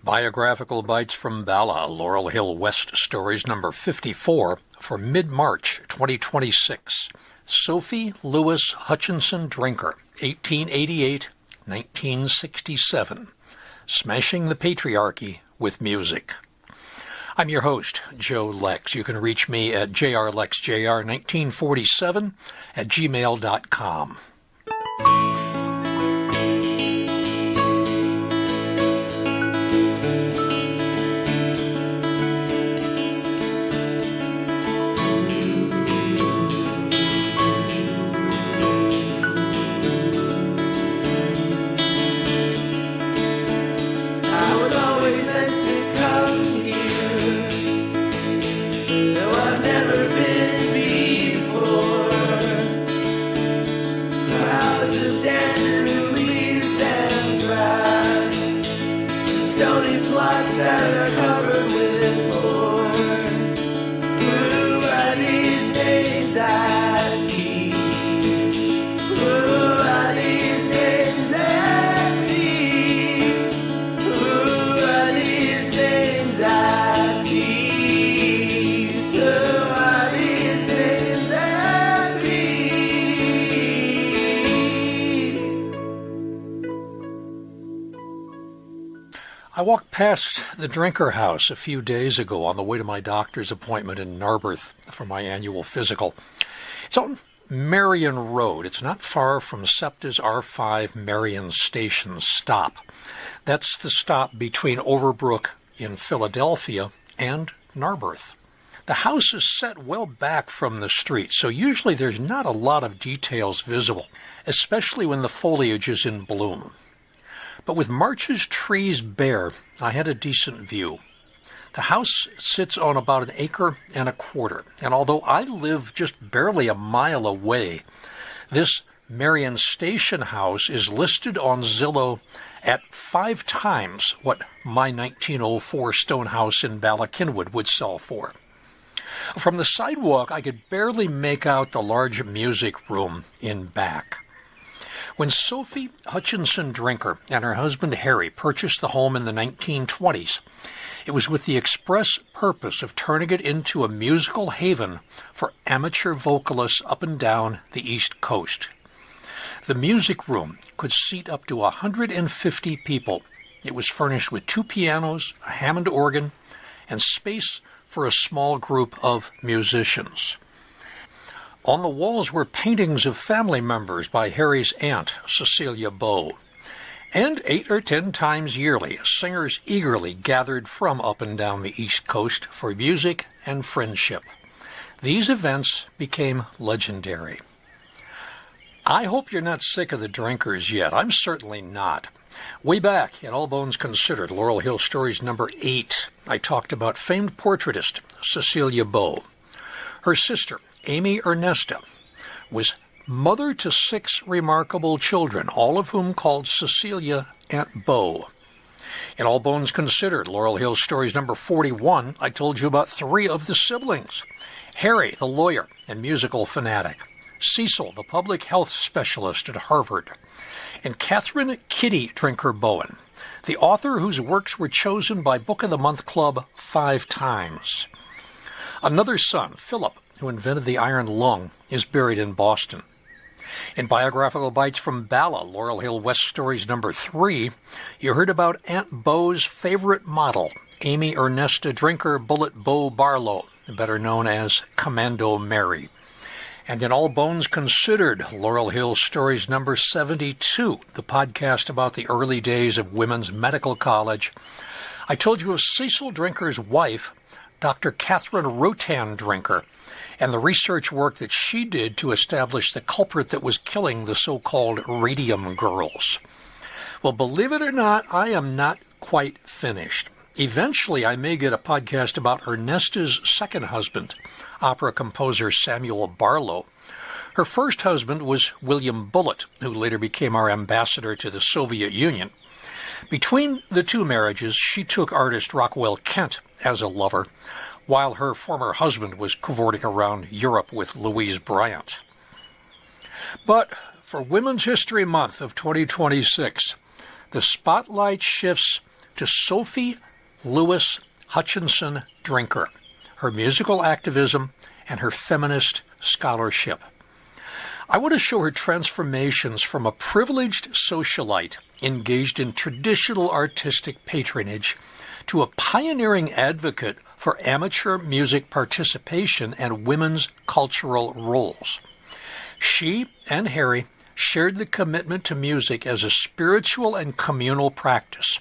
Biographical Bytes from Bala, Laurel Hill West Stories number 54 for mid-March 2026. Sophie Lewis Hutchinson Drinker, 1888-1967. Smashing the Patriarchy with Music. I'm your host, Joe Lex. You can reach me at jrlexjr1947 at gmail.com. That are covered with corn. Who are these names at peace? Who are these names at peace? Who are these names at peace? Who are these names at peace? I walked past the Drinker House a few days ago on the way to my doctor's appointment in Narberth for my annual physical. It's on Marion Road. It's not far from SEPTA's R5 Marion Station stop. That's the stop between Overbrook in Philadelphia and Narberth. The house is set well back from the street, so usually there's not a lot of details visible, especially when the foliage is in bloom. But with March's trees bare, I had a decent view. The house sits on about 1.25 acres, and although I live just barely a mile away, this Marion Station house is listed on Zillow at 5 times what my 1904 stone house in Bala would sell for. From the sidewalk, I could barely make out the large music room in back. When Sophie Hutchinson Drinker and her husband Harry purchased the home in the 1920s, it was with the express purpose of turning it into a musical haven for amateur vocalists up and down the East Coast. The music room could seat up to 150 people. It was furnished with 2 pianos, a Hammond organ, and space for a small group of musicians. On the walls were paintings of family members by Harry's aunt, Cecilia Bow. And 8 or 10 times yearly, singers eagerly gathered from up and down the East Coast for music and friendship. These events became legendary. I hope you're not sick of the Drinkers yet. I'm certainly not. Way back in All Bones Considered, Laurel Hill Stories number 8, I talked about famed portraitist Cecilia Bow. Her sister, Amy Ernesta, was mother to 6 remarkable children, all of whom called Cecilia Aunt Bow. In All Bones Considered, Laurel Hill Stories number 41, I told you about 3 of the siblings: Harry, the lawyer and musical fanatic; Cecil, the public health specialist at Harvard; and Catherine Kitty Drinker Bowen, the author whose works were chosen by Book of the Month Club 5 times. Another son, Philip, who invented the iron lung, is buried in Boston. In Biographical Bytes from Bala, Laurel Hill West Stories number 3, you heard about Aunt Bow's favorite model, Amy Ernesta Drinker Bullet Bow Barlow, better known as Commando Mary. And in All Bones Considered, Laurel Hill Stories number 72, the podcast about the early days of women's medical college, I told you of Cecil Drinker's wife, Dr. Catherine Rotan Drinker, and the research work that she did to establish the culprit that was killing the so-called radium girls. Well, believe it or not, I am not quite finished. Eventually, I may get a podcast about Ernesta's second husband, opera composer Samuel Barlow. Her first husband was William Bullitt, who later became our ambassador to the Soviet Union. Between the 2 marriages, she took artist Rockwell Kent as a lover, while her former husband was cavorting around Europe with Louise Bryant. But for Women's History Month of 2026, the spotlight shifts to Sophie Lewis Hutchinson Drinker, her musical activism, and her feminist scholarship. I want to show her transformations from a privileged socialite engaged in traditional artistic patronage to a pioneering advocate for amateur music participation and women's cultural roles. She and Harry shared the commitment to music as a spiritual and communal practice.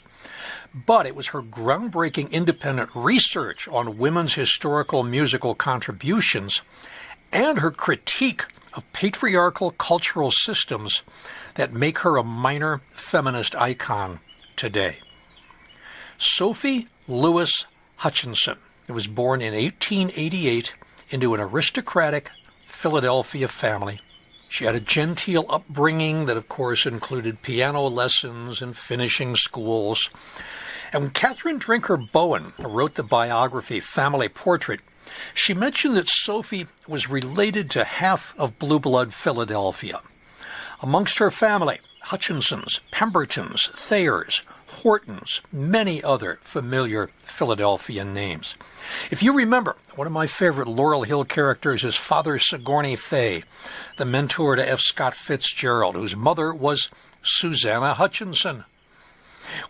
But it was her groundbreaking independent research on women's historical musical contributions and her critique of patriarchal cultural systems that make her a minor feminist icon today. Sophie Lewis Hutchinson was born in 1888 into an aristocratic Philadelphia family. She had a genteel upbringing that, of course, included piano lessons and finishing schools. And when Catherine Drinker Bowen wrote the biography Family Portrait, she mentioned that Sophie was related to half of blue blood Philadelphia. Amongst her family, Hutchinsons, Pembertons, Thayers, Hortons, many other familiar Philadelphian names. If you remember, one of my favorite Laurel Hill characters is Father Sigourney Fay, the mentor to F. Scott Fitzgerald, whose mother was Susanna Hutchinson.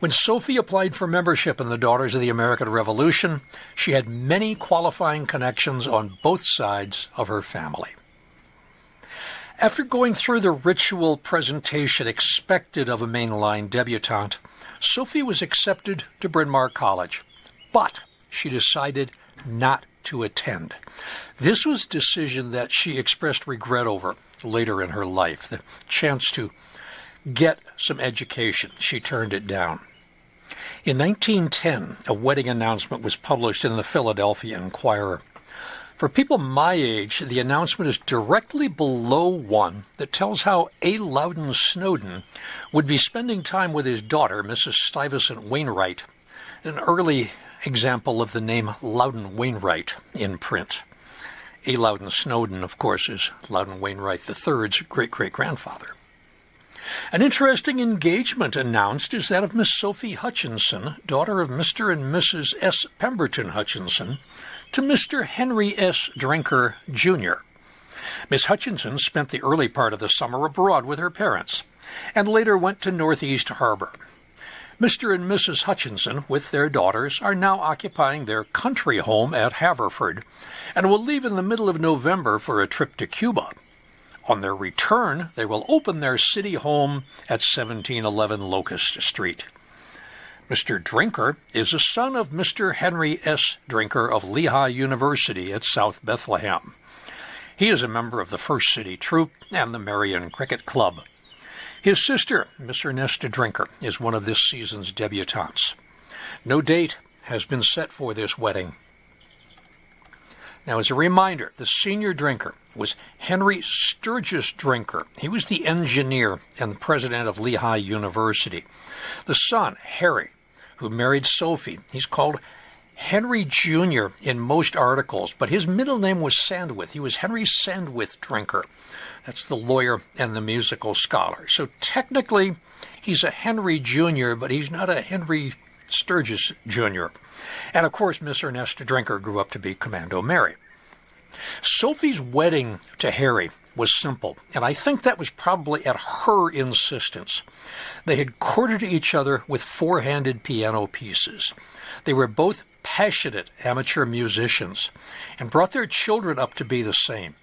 When Sophie applied for membership in the Daughters of the American Revolution, she had many qualifying connections on both sides of her family. After going through the ritual presentation expected of a mainline debutante, Sophie was accepted to Bryn Mawr College, but she decided not to attend. This was a decision that she expressed regret over later in her life, the chance to get some education. She turned it down. In 1910, a wedding announcement was published in the Philadelphia Inquirer. For people my age, the announcement is directly below one that tells how A. Loudon Snowden would be spending time with his daughter, Mrs. Stuyvesant Wainwright, an early example of the name Loudon Wainwright in print. A. Loudon Snowden, of course, is Loudon Wainwright III's great-great-grandfather. An interesting engagement announced is that of Miss Sophie Hutchinson, daughter of Mr. and Mrs. S. Pemberton Hutchinson, to Mr. Henry S. Drinker, Jr. Miss Hutchinson spent the early part of the summer abroad with her parents, and later went to Northeast Harbor. Mr. and Mrs. Hutchinson, with their daughters, are now occupying their country home at Haverford, and will leave in the middle of November for a trip to Cuba. On their return, they will open their city home at 1711 Locust Street. Mr. Drinker is a son of Mr. Henry S. Drinker of Lehigh University at South Bethlehem. He is a member of the First City Troop and the Marion Cricket Club. His sister, Miss Ernesta Drinker, is one of this season's debutantes. No date has been set for this wedding. Now, as a reminder, the senior drinker was Henry Sturgis Drinker. He was the engineer and the president of Lehigh University. The son, Harry, who married Sophie, he's called Henry Jr. in most articles, but his middle name was Sandwith. He was Henry Sandwith Drinker. That's the lawyer and the musical scholar. So technically, he's a Henry Jr., but he's not a Henry Sturgis Jr. And of course, Miss Ernesta Drinker grew up to be Commando Mary. Sophie's wedding to Harry was simple, and I think that was probably at her insistence. They had courted each other with four-handed piano pieces. They were both passionate amateur musicians and brought their children up to be the same.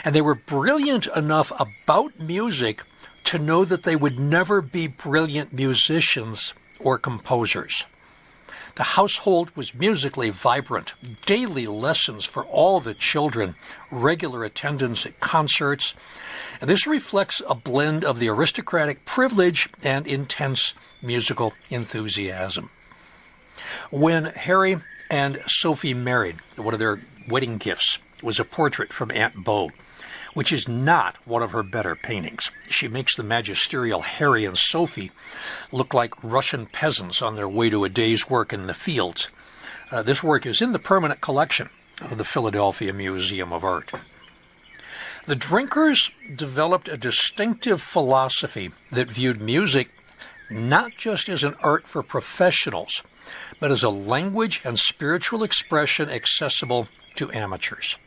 And they were brilliant enough about music to know that they would never be brilliant musicians or composers. The household was musically vibrant, daily lessons for all the children, regular attendance at concerts, and this reflects a blend of the aristocratic privilege and intense musical enthusiasm. When Harry and Sophie married, one of their wedding gifts was a portrait from Aunt Beau, which is not one of her better paintings. She makes the magisterial Harry and Sophie look like Russian peasants on their way to a day's work in the fields. This work is in the permanent collection of the Philadelphia Museum of Art. The Drinkers developed a distinctive philosophy that viewed music not just as an art for professionals, but as a language and spiritual expression accessible to amateurs.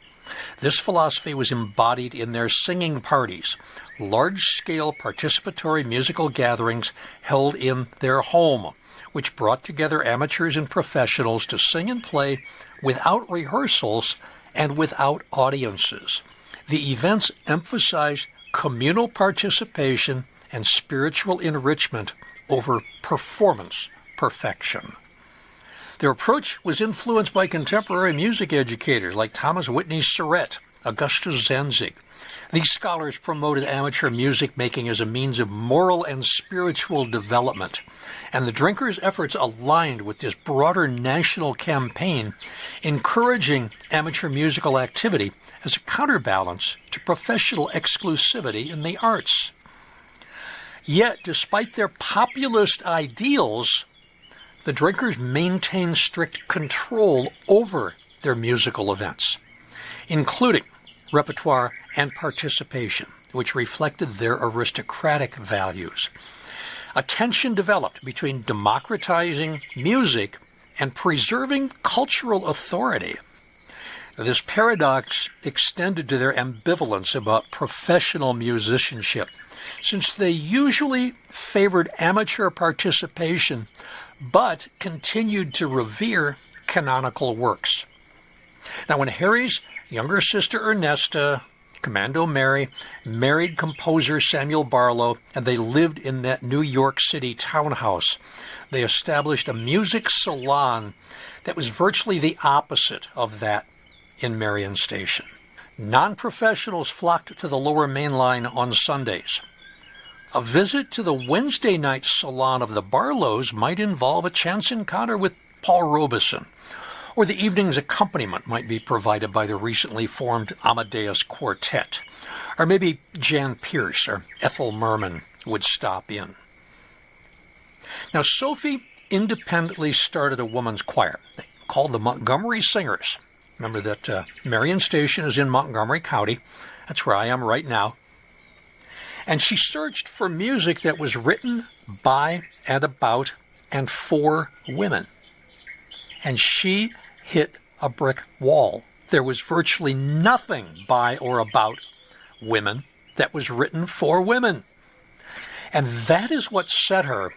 This philosophy was embodied in their singing parties, large-scale participatory musical gatherings held in their home, which brought together amateurs and professionals to sing and play without rehearsals and without audiences. The events emphasized communal participation and spiritual enrichment over performance perfection. Their approach was influenced by contemporary music educators like Thomas Whitney Surratt, Augustus Zanzig. These scholars promoted amateur music making as a means of moral and spiritual development, and the Drinkers' efforts aligned with this broader national campaign, encouraging amateur musical activity as a counterbalance to professional exclusivity in the arts. Yet, despite their populist ideals, the Drinkers maintained strict control over their musical events, including repertoire and participation, which reflected their aristocratic values. A tension developed between democratizing music and preserving cultural authority. This paradox extended to their ambivalence about professional musicianship, since they usually favored amateur participation but continued to revere canonical works. Now, when Harry's younger sister Ernesta, Commando Mary, married composer Samuel Barlow, and they lived in that New York City townhouse, they established a music salon that was virtually the opposite of that in Marion Station. Non-professionals flocked to the Lower Main Line on Sundays. A visit to the Wednesday night salon of the Barlows might involve a chance encounter with Paul Robeson, or the evening's accompaniment might be provided by the recently formed Amadeus Quartet, or maybe Jan Pierce or Ethel Merman would stop in. Now, Sophie independently started a woman's choir called the Montgomery Singers. Remember that Marion Station is in Montgomery County. That's where I am right now. And she searched for music that was written by and about and for women. And she hit a brick wall. There was virtually nothing by or about women that was written for women. And that is what set her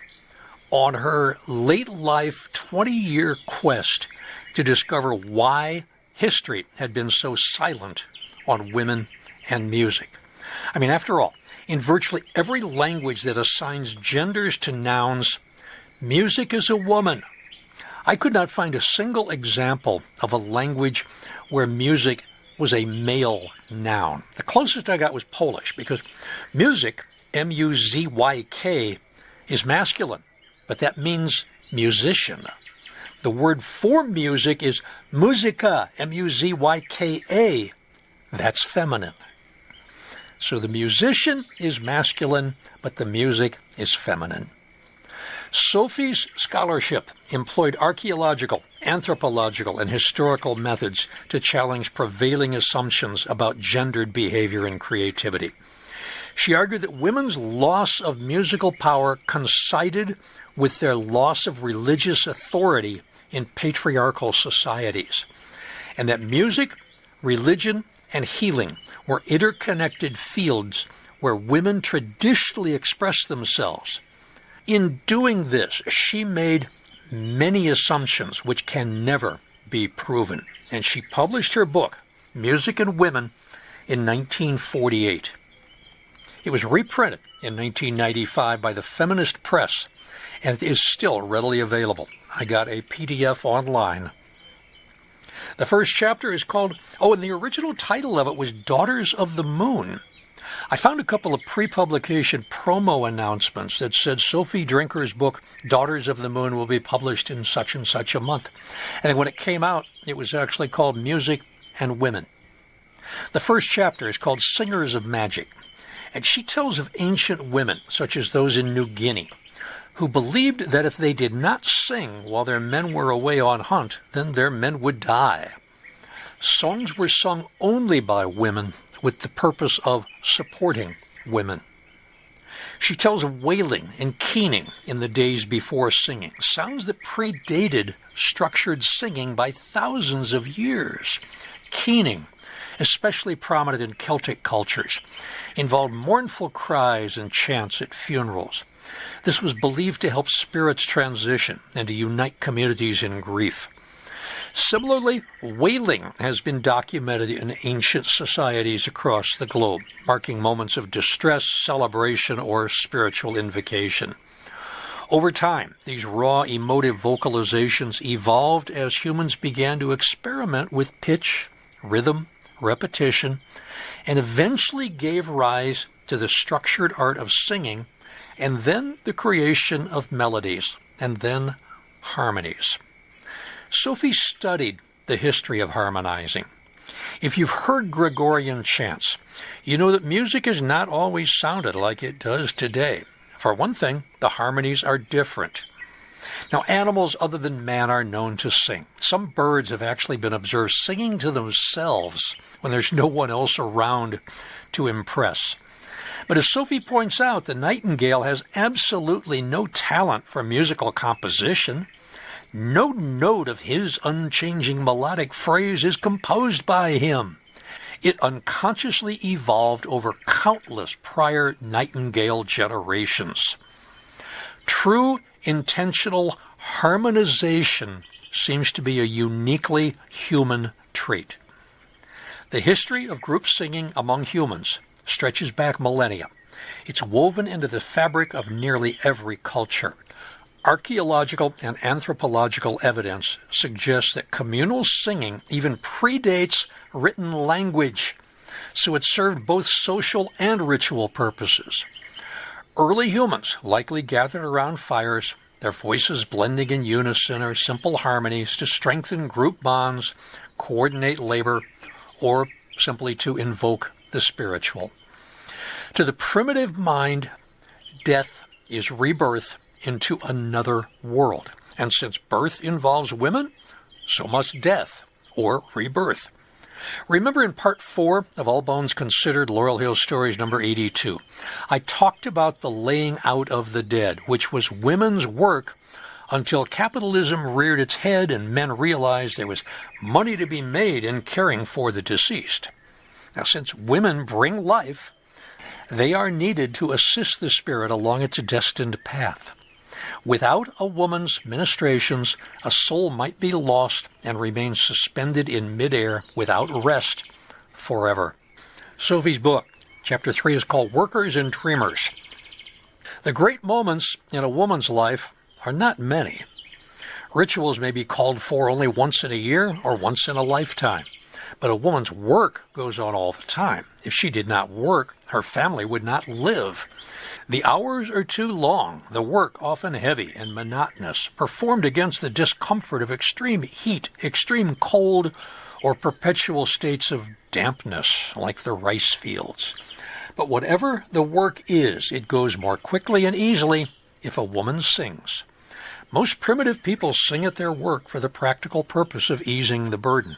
on her late life 20-year quest to discover why history had been so silent on women and music. I mean, after all, in virtually every language that assigns genders to nouns, music is a woman. I could not find a single example of a language where music was a male noun. The closest I got was Polish, because music, M-U-Z-Y-K, is masculine, but that means musician. The word for music is muzyka, M-U-Z-Y-K-A. That's feminine. So the musician is masculine, but the music is feminine. Sophie's scholarship employed archaeological, anthropological, and historical methods to challenge prevailing assumptions about gendered behavior and creativity. She argued that women's loss of musical power coincided with their loss of religious authority in patriarchal societies, and that music, religion, and healing were interconnected fields where women traditionally expressed themselves. In doing this, she made many assumptions which can never be proven, and she published her book, Music and Women, in 1948. It was reprinted in 1995 by the Feminist Press, and it is still readily available. I got a PDF online. The first chapter is called, and the original title of it was Daughters of the Moon. I found a couple of pre-publication promo announcements that said Sophie Drinker's book, Daughters of the Moon, will be published in such and such a month. And when it came out, it was actually called Music and Women. The first chapter is called Singers of Magic, and she tells of ancient women, such as those in New Guinea, who believed that if they did not sing while their men were away on hunt, then their men would die. Songs were sung only by women with the purpose of supporting women. She tells of wailing and keening in the days before singing, sounds that predated structured singing by thousands of years. Keening, especially prominent in Celtic cultures, involved mournful cries and chants at funerals. This was believed to help spirits transition and to unite communities in grief. Similarly, wailing has been documented in ancient societies across the globe, marking moments of distress, celebration, or spiritual invocation. Over time, these raw emotive vocalizations evolved as humans began to experiment with pitch, rhythm, repetition, and eventually gave rise to the structured art of singing, and then the creation of melodies, and then harmonies. Sophie studied the history of harmonizing. If you've heard Gregorian chants, you know that music has not always sounded like it does today. For one thing, the harmonies are different. Now, animals other than man are known to sing. Some birds have actually been observed singing to themselves when there's no one else around to impress. But as Sophie points out, the nightingale has absolutely no talent for musical composition. No note of his unchanging melodic phrase is composed by him. It unconsciously evolved over countless prior nightingale generations. True intentional harmonization seems to be a uniquely human trait. The history of group singing among humans stretches back millennia. It's woven into the fabric of nearly every culture. Archaeological and anthropological evidence suggests that communal singing even predates written language, so it served both social and ritual purposes. Early humans likely gathered around fires, their voices blending in unison or simple harmonies to strengthen group bonds, coordinate labor, or simply to invoke the spiritual. To the primitive mind, death is rebirth into another world. And since birth involves women, so must death, or rebirth. Remember in part 4 of All Bones Considered, Laurel Hill Stories number 82, I talked about the laying out of the dead, which was women's work until capitalism reared its head and men realized there was money to be made in caring for the deceased. Now, since women bring life, they are needed to assist the spirit along its destined path. Without a woman's ministrations, a soul might be lost and remain suspended in midair without rest forever. Sophie's book, chapter 3, is called Workers and Dreamers. The great moments in a woman's life are not many. Rituals may be called for only once in a year or once in a lifetime. But a woman's work goes on all the time. If she did not work, her family would not live. The hours are too long, the work often heavy and monotonous, performed against the discomfort of extreme heat, extreme cold, or perpetual states of dampness, like the rice fields. But whatever the work is, it goes more quickly and easily if a woman sings. Most primitive people sing at their work for the practical purpose of easing the burden.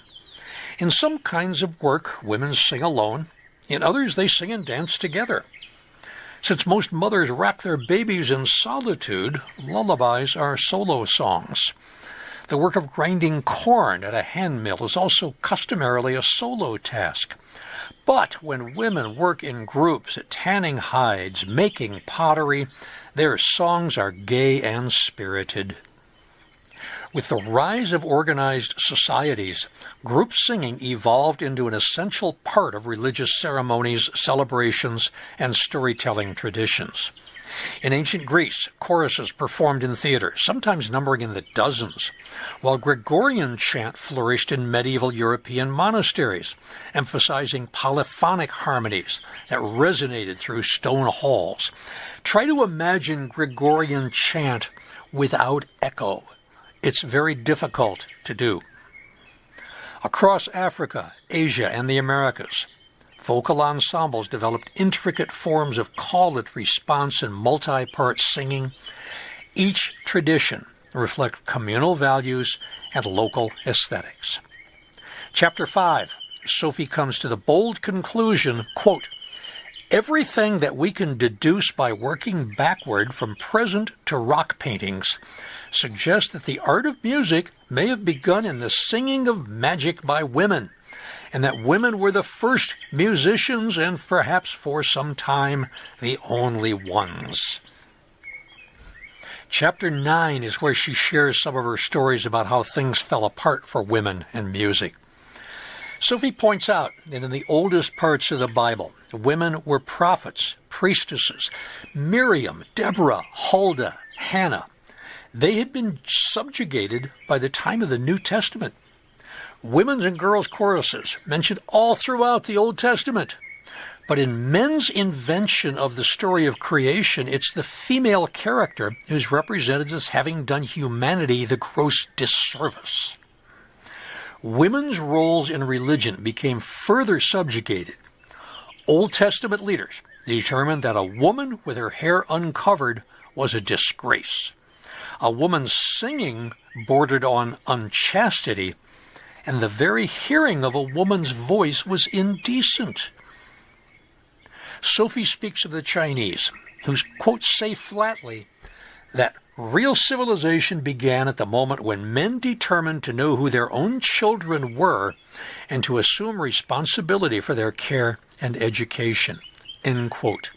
In some kinds of work, women sing alone. In others, they sing and dance together. Since most mothers rock their babies in solitude, lullabies are solo songs. The work of grinding corn at a hand mill is also customarily a solo task. But when women work in groups at tanning hides, making pottery, their songs are gay and spirited. With the rise of organized societies, group singing evolved into an essential part of religious ceremonies, celebrations, and storytelling traditions. In ancient Greece, choruses performed in theaters, sometimes numbering in the dozens, while Gregorian chant flourished in medieval European monasteries, emphasizing polyphonic harmonies that resonated through stone halls. Try to imagine Gregorian chant without echo. It's very difficult to do. Across Africa, Asia, and the Americas, vocal ensembles developed intricate forms of call-it response and multi-part singing. Each tradition reflects communal values and local aesthetics. Chapter 5, Sophie comes to the bold conclusion, quote, Everything that we can deduce by working backward from present to rock paintings suggests that the art of music may have begun in the singing of magic by women, and that women were the first musicians and perhaps for some time the only ones. Chapter 9 is where she shares some of her stories about how things fell apart for women in music. Sophie points out that in the oldest parts of the Bible, women were prophets, priestesses. Miriam, Deborah, Huldah, Hannah. They had been subjugated by the time of the New Testament. Women's and girls' choruses mentioned all throughout the Old Testament. But in men's invention of the story of creation, it's the female character who's represented as having done humanity the gross disservice. Women's roles in religion became further subjugated. Old Testament leaders determined that a woman with her hair uncovered was a disgrace. A woman singing bordered on unchastity, and the very hearing of a woman's voice was indecent. Sophie speaks of the Chinese, whose quotes say flatly that real civilization began at the moment when men determined to know who their own children were and to assume responsibility for their care and education. End quote.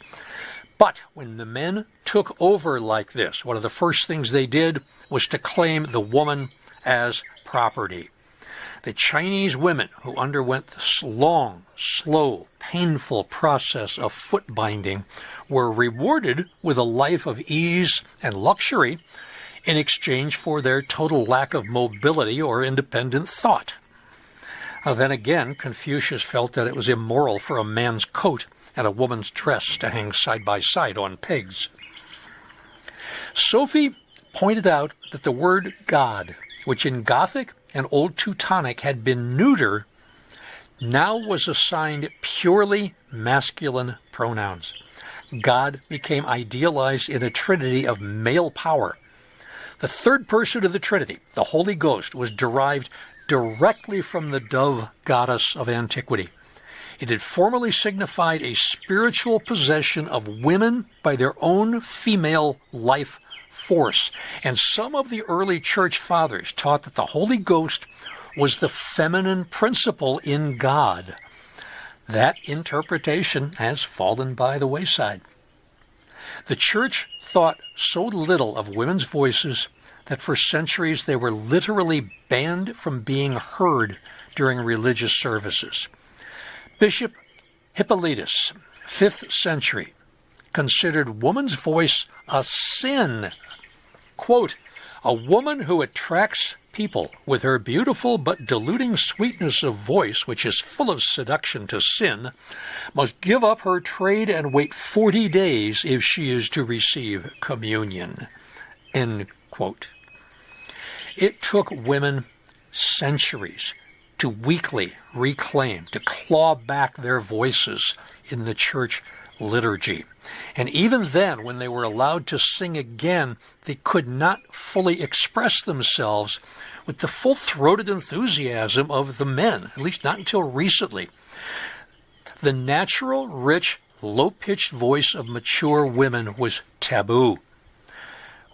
But when the men took over like this, one of the first things they did was to claim the woman as property. The Chinese women who underwent this long, slow, painful process of foot binding were rewarded with a life of ease and luxury in exchange for their total lack of mobility or independent thought. Then again, Confucius felt that it was immoral for a man's coat and a woman's dress to hang side by side on pegs. Sophie pointed out that the word God, which in Gothic and Old Teutonic had been neuter, now was assigned purely masculine pronouns. God became idealized in a trinity of male power. The third person of the Trinity, the Holy Ghost, was derived directly from the dove goddess of antiquity. It had formerly signified a spiritual possession of women by their own female life force. And some of the early church fathers taught that the Holy Ghost was the feminine principle in God. That interpretation has fallen by the wayside. The church thought so little of women's voices that for centuries they were literally banned from being heard during religious services. Bishop Hippolytus, 5th century, considered woman's voice a sin. Quote, "A woman who attracts people with her beautiful but deluding sweetness of voice, which is full of seduction to sin, must give up her trade and wait 40 days if she is to receive communion." End quote. It took women centuries to weakly reclaim, to claw back their voices in the church liturgy. And even then, when they were allowed to sing again, they could not fully express themselves with the full-throated enthusiasm of the men, at least not until recently. The natural, rich, low-pitched voice of mature women was taboo.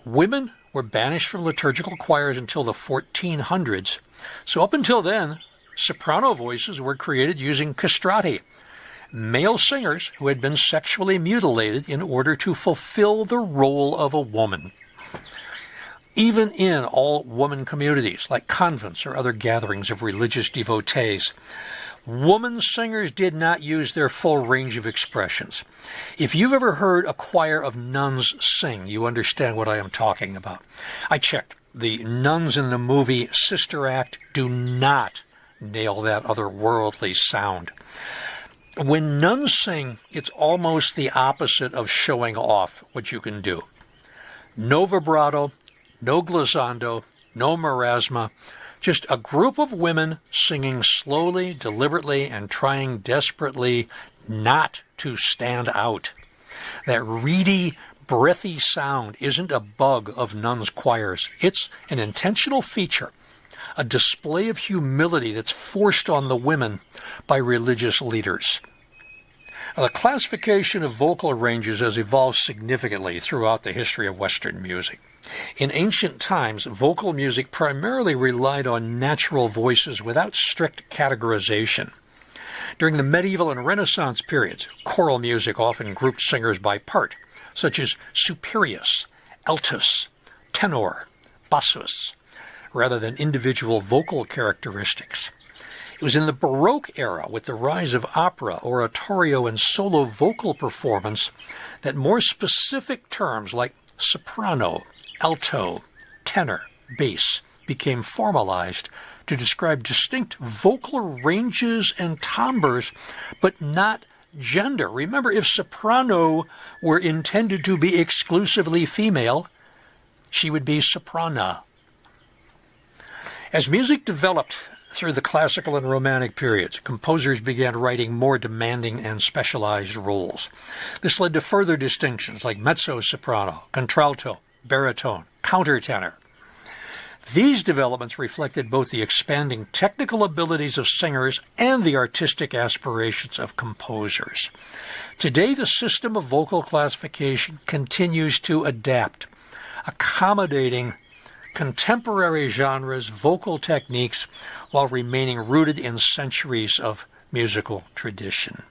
Women were banished from liturgical choirs until the 1400s. So up until then, soprano voices were created using castrati, male singers who had been sexually mutilated in order to fulfill the role of a woman. Even in all-woman communities, like convents or other gatherings of religious devotees, woman singers did not use their full range of expressions. If you've ever heard a choir of nuns sing, you understand what I am talking about. I checked. The nuns in the movie Sister Act do not nail that otherworldly sound. When nuns sing, it's almost the opposite of showing off what you can do. No vibrato, no glissando, no marasma, just a group of women singing slowly, deliberately, and trying desperately not to stand out. That reedy, breathy sound isn't a bug of nuns' choirs. It's an intentional feature, a display of humility that's forced on the women by religious leaders. The classification of vocal ranges has evolved significantly throughout the history of Western music. In ancient times, vocal music primarily relied on natural voices without strict categorization. During the medieval and Renaissance periods, choral music often grouped singers by part, such as superius, altus, tenor, bassus, rather than individual vocal characteristics. It was in the Baroque era, with the rise of opera, oratorio, and solo vocal performance, that more specific terms like soprano, alto, tenor, bass became formalized to describe distinct vocal ranges and timbres, but not gender. Remember, if soprano were intended to be exclusively female, she would be soprana. As music developed through the classical and romantic periods, composers began writing more demanding and specialized roles. This led to further distinctions like mezzo-soprano, contralto, baritone, countertenor. These developments reflected both the expanding technical abilities of singers and the artistic aspirations of composers. Today, the system of vocal classification continues to adapt, accommodating contemporary genres, vocal techniques, while remaining rooted in centuries of musical tradition.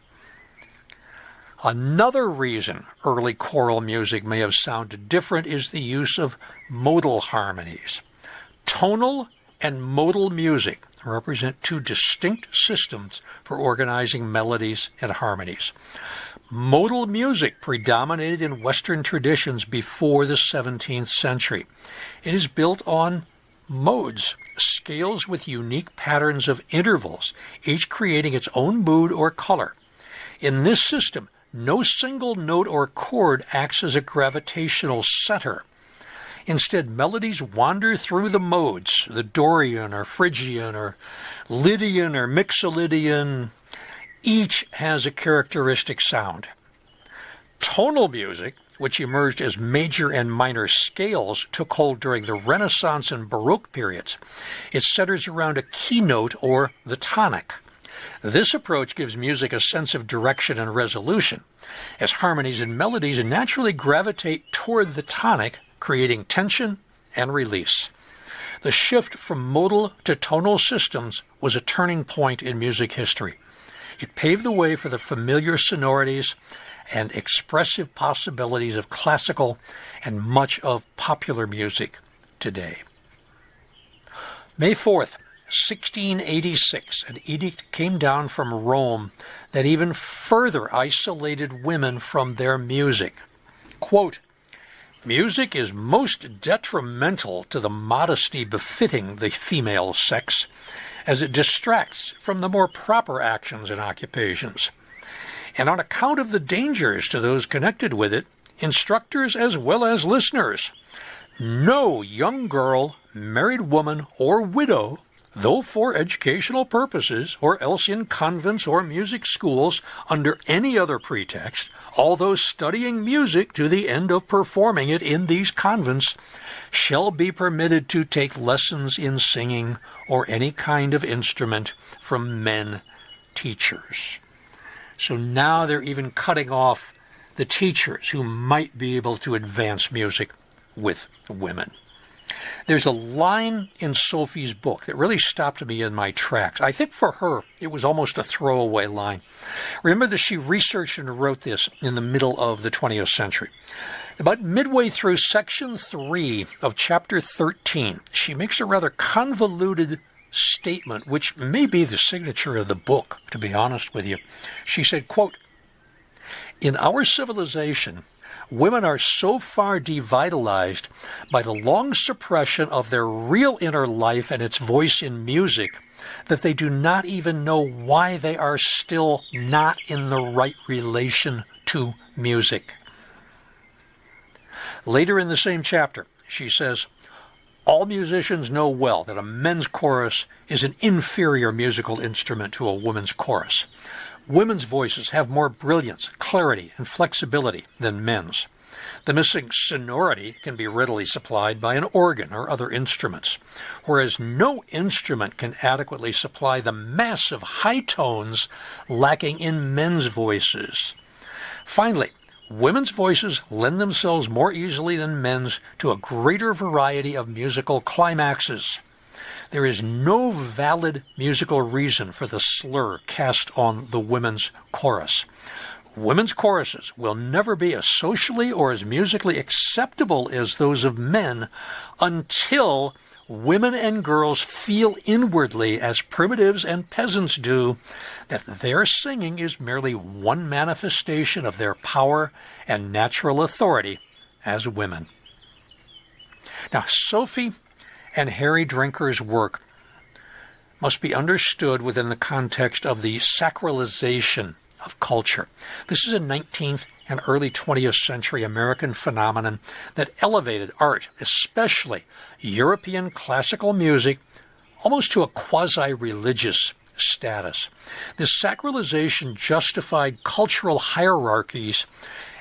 Another reason early choral music may have sounded different is the use of modal harmonies. Tonal and modal music represent two distinct systems for organizing melodies and harmonies. Modal music predominated in Western traditions before the 17th century. It is built on modes, scales with unique patterns of intervals, each creating its own mood or color. In this system, no single note or chord acts as a gravitational center. Instead, melodies wander through the modes, the Dorian or Phrygian or Lydian or Mixolydian. Each has a characteristic sound. Tonal music, which emerged as major and minor scales, took hold during the Renaissance and Baroque periods. It centers around a keynote or the tonic. This approach gives music a sense of direction and resolution, as harmonies and melodies naturally gravitate toward the tonic, creating tension and release. The shift from modal to tonal systems was a turning point in music history. It paved the way for the familiar sonorities and expressive possibilities of classical and much of popular music today. May 4th, 1686, an edict came down from Rome that even further isolated women from their music. Quote, "Music is most detrimental to the modesty befitting the female sex, as it distracts from the more proper actions and occupations. And on account of the dangers to those connected with it, instructors as well as listeners, no young girl, married woman, or widow, though for educational purposes, or else in convents or music schools under any other pretext, although studying music to the end of performing it in these convents, shall be permitted to take lessons in singing or any kind of instrument from men teachers." So now they're even cutting off the teachers who might be able to advance music with women. There's a line in Sophie's book that really stopped me in my tracks. I think for her, it was almost a throwaway line. Remember that she researched and wrote this in the middle of the 20th century. About midway through section 3 of chapter 13, she makes a rather convoluted statement, which may be the signature of the book, to be honest with you. She said, quote, "In our civilization, women are so far devitalized by the long suppression of their real inner life and its voice in music that they do not even know why they are still not in the right relation to music." Later in the same chapter, she says, "All musicians know well that a men's chorus is an inferior musical instrument to a woman's chorus. Women's voices have more brilliance, clarity, and flexibility than men's. The missing sonority can be readily supplied by an organ or other instruments, whereas no instrument can adequately supply the massive high tones lacking in men's voices. Finally, women's voices lend themselves more easily than men's to a greater variety of musical climaxes. There is no valid musical reason for the slur cast on the women's chorus. Women's choruses will never be as socially or as musically acceptable as those of men until women and girls feel inwardly, as primitives and peasants do, that their singing is merely one manifestation of their power and natural authority as women. Now, Sophie and Harry Drinker's work must be understood within the context of the sacralization of culture. This is a 19th and early 20th century American phenomenon that elevated art, especially European classical music, almost to a quasi-religious status. This sacralization justified cultural hierarchies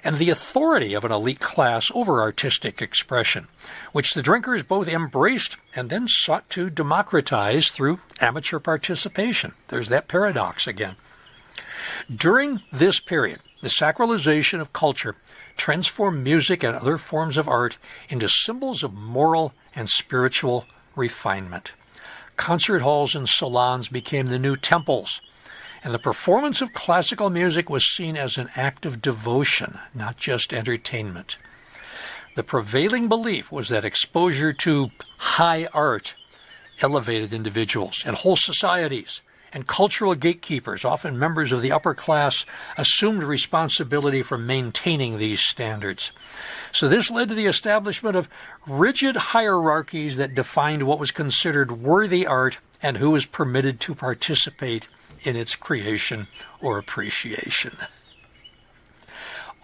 and the authority of an elite class over artistic expression, which the Drinkers both embraced and then sought to democratize through amateur participation. There's that paradox again. During this period, the sacralization of culture transformed music and other forms of art into symbols of moral and spiritual refinement. Concert halls and salons became the new temples, and the performance of classical music was seen as an act of devotion, not just entertainment. The prevailing belief was that exposure to high art elevated individuals and whole societies, and cultural gatekeepers, often members of the upper class, assumed responsibility for maintaining these standards. So this led to the establishment of rigid hierarchies that defined what was considered worthy art and who was permitted to participate in its creation or appreciation.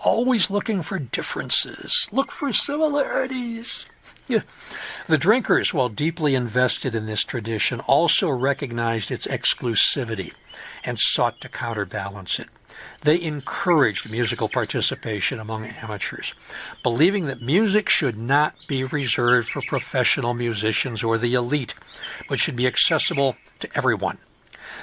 Always looking for differences. Look for similarities. Yeah. The Drinkers, while deeply invested in this tradition, also recognized its exclusivity and sought to counterbalance it. They encouraged musical participation among amateurs, believing that music should not be reserved for professional musicians or the elite, but should be accessible to everyone.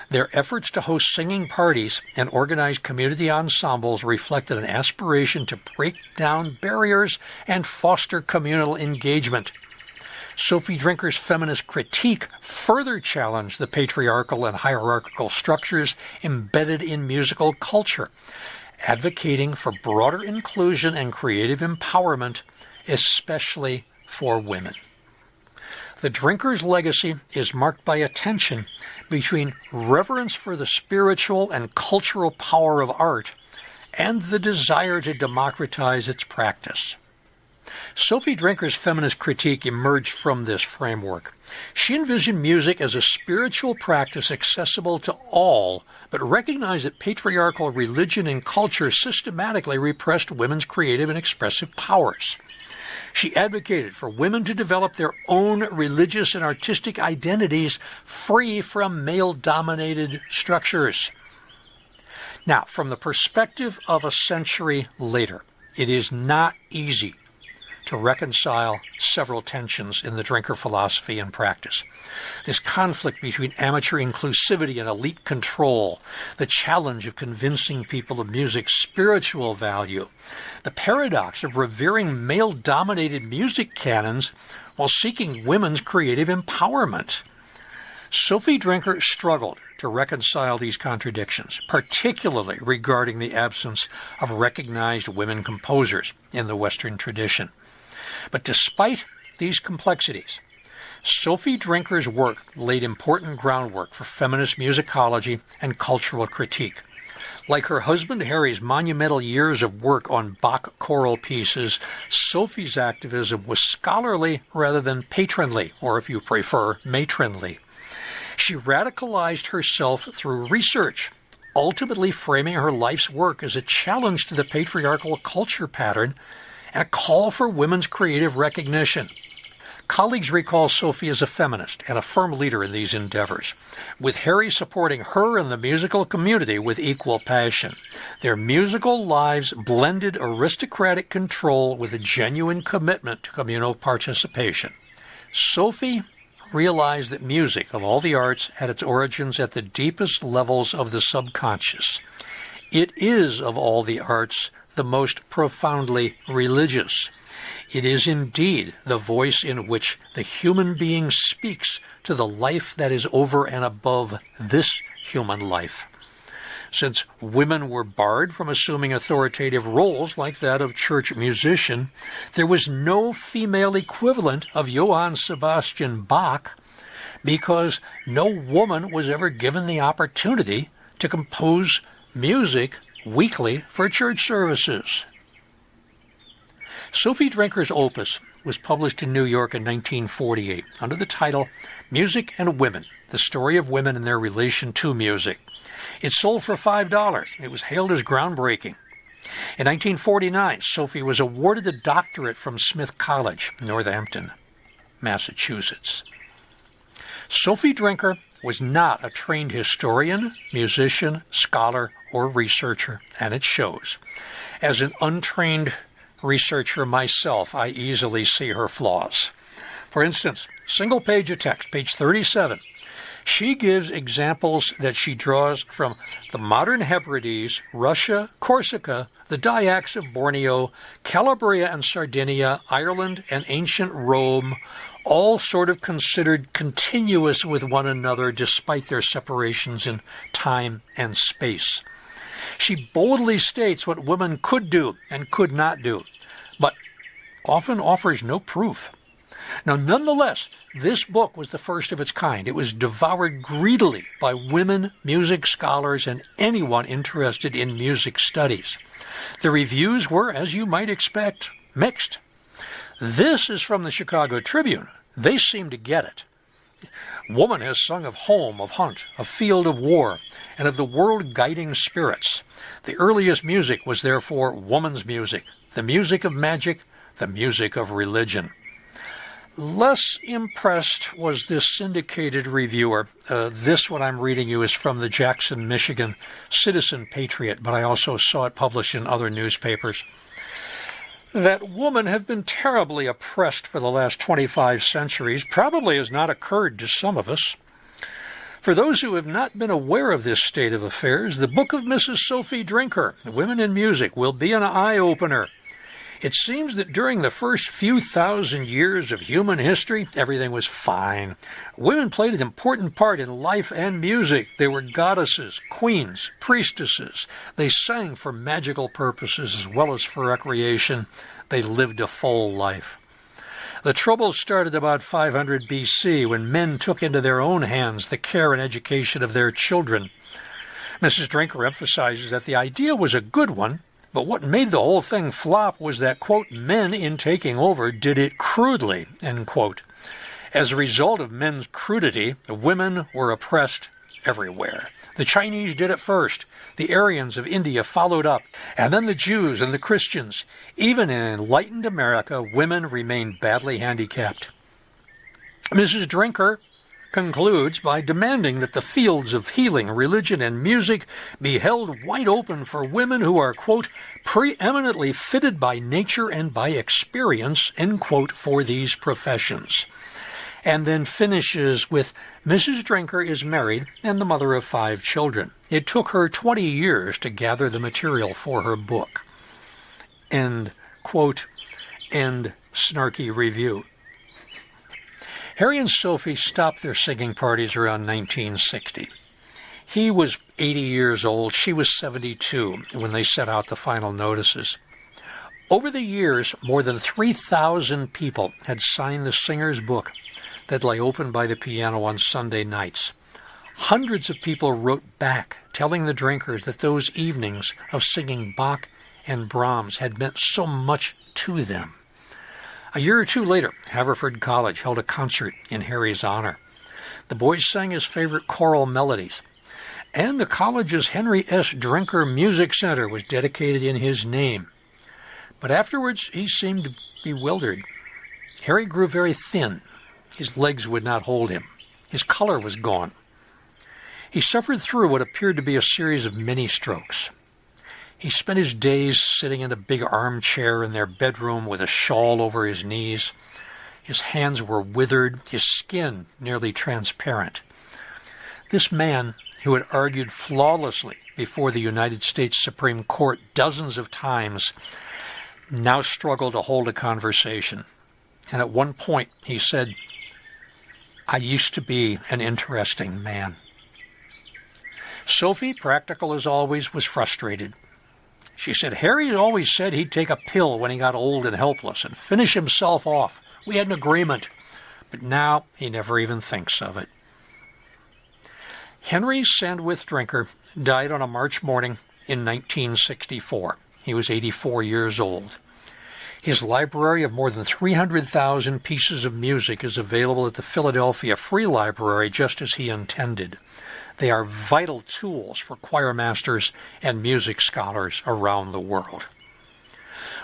Their efforts to host singing parties and organize community ensembles reflected an aspiration to break down barriers and foster communal engagement. Sophie Drinker's feminist critique further challenged the patriarchal and hierarchical structures embedded in musical culture, advocating for broader inclusion and creative empowerment, especially for women. The Drinkers' legacy is marked by a tension between reverence for the spiritual and cultural power of art and the desire to democratize its practice. Sophie Drinker's feminist critique emerged from this framework. She envisioned music as a spiritual practice accessible to all, but recognized that patriarchal religion and culture systematically repressed women's creative and expressive powers. She advocated for women to develop their own religious and artistic identities free from male-dominated structures. Now, from the perspective of a century later, it is not easy to reconcile several tensions in the Drinker philosophy and practice. This conflict between amateur inclusivity and elite control, the challenge of convincing people of music's spiritual value, the paradox of revering male-dominated music canons while seeking women's creative empowerment. Sophie Drinker struggled to reconcile these contradictions, particularly regarding the absence of recognized women composers in the Western tradition. But despite these complexities, Sophie Drinker's work laid important groundwork for feminist musicology and cultural critique. Like her husband Harry's monumental years of work on Bach choral pieces, Sophie's activism was scholarly rather than patronly, or if you prefer, matronly. She radicalized herself through research, ultimately framing her life's work as a challenge to the patriarchal culture pattern and a call for women's creative recognition. Colleagues recall Sophie as a feminist and a firm leader in these endeavors, with Harry supporting her and the musical community with equal passion. Their musical lives blended aristocratic control with a genuine commitment to communal participation. Sophie realized that music, of all the arts, had its origins at the deepest levels of the subconscious. It is, of all the arts, the most profoundly religious. It is indeed the voice in which the human being speaks to the life that is over and above this human life. Since women were barred from assuming authoritative roles like that of church musician, there was no female equivalent of Johann Sebastian Bach, because no woman was ever given the opportunity to compose music weekly for church services. Sophie Drinker's opus was published in New York in 1948 under the title Music and Women, the Story of Women and Their Relation to Music. It sold for $5. It was hailed as groundbreaking. In 1949, Sophie was awarded a doctorate from Smith College, Northampton, Massachusetts. Sophie Drinker was not a trained historian, musician, scholar, or researcher, and it shows. As an untrained researcher myself, I easily see her flaws. For instance, single page of text, page 37. She gives examples that she draws from the modern Hebrides, Russia, Corsica, the Dyaks of Borneo, Calabria and Sardinia, Ireland, and ancient Rome, all sort of considered continuous with one another despite their separations in time and space. She boldly states what women could do and could not do, but often offers no proof. Now, nonetheless, this book was the first of its kind. It was devoured greedily by women, music scholars, and anyone interested in music studies. The reviews were, as you might expect, mixed. This is from the Chicago Tribune. They seem to get it. Woman has sung of home, of hunt, of field of war, and of the world guiding spirits. The earliest music was therefore woman's music, the music of magic, the music of religion. Less impressed was this syndicated reviewer. This, what I'm reading you, is from the Jackson, Michigan Citizen Patriot, but I also saw it published in other newspapers. That women have been terribly oppressed for the last 25 centuries probably has not occurred to some of us. For those who have not been aware of this state of affairs, the book of Mrs. Sophie Drinker, Women in Music, will be an eye-opener. It seems that during the first few thousand years of human history, everything was fine. Women played an important part in life and music. They were goddesses, queens, priestesses. They sang for magical purposes as well as for recreation. They lived a full life. The troubles started about 500 BC when men took into their own hands the care and education of their children. Mrs. Drinker emphasizes that the idea was a good one, but what made the whole thing flop was that, quote, men in taking over did it crudely, end quote. As a result of men's crudity, the women were oppressed everywhere. The Chinese did it first. The Aryans of India followed up, and then the Jews and the Christians. Even in enlightened America, women remained badly handicapped. Mrs. Drinker concludes by demanding that the fields of healing, religion, and music be held wide open for women who are, quote, preeminently fitted by nature and by experience, end quote, for these professions. And then finishes with, Mrs. Drinker is married and the mother of 5 children. It took her 20 years to gather the material for her book. End quote, end snarky review. Harry and Sophie stopped their singing parties around 1960. He was 80 years old, she was 72 when they set out the final notices. Over the years, more than 3,000 people had signed the singer's book that lay open by the piano on Sunday nights. Hundreds of people wrote back, telling the Drinkers that those evenings of singing Bach and Brahms had meant so much to them. A year or two later, Haverford College held a concert in Harry's honor. The boys sang his favorite choral melodies, and the college's Henry S. Drinker Music Center was dedicated in his name. But afterwards, he seemed bewildered. Harry grew very thin. His legs would not hold him. His color was gone. He suffered through what appeared to be a series of mini-strokes. He spent his days sitting in a big armchair in their bedroom with a shawl over his knees. His hands were withered, his skin nearly transparent. This man, who had argued flawlessly before the United States Supreme Court dozens of times, now struggled to hold a conversation. And at one point he said, "I used to be an interesting man." Sophie, practical as always, was frustrated. She said, "Harry always said he'd take a pill when he got old and helpless and finish himself off. We had an agreement, but now he never even thinks of it." Henry Sandwith Drinker died on a March morning in 1964. He was 84 years old. His library of more than 300,000 pieces of music is available at the Philadelphia Free Library, just as he intended. They are vital tools for choir masters and music scholars around the world.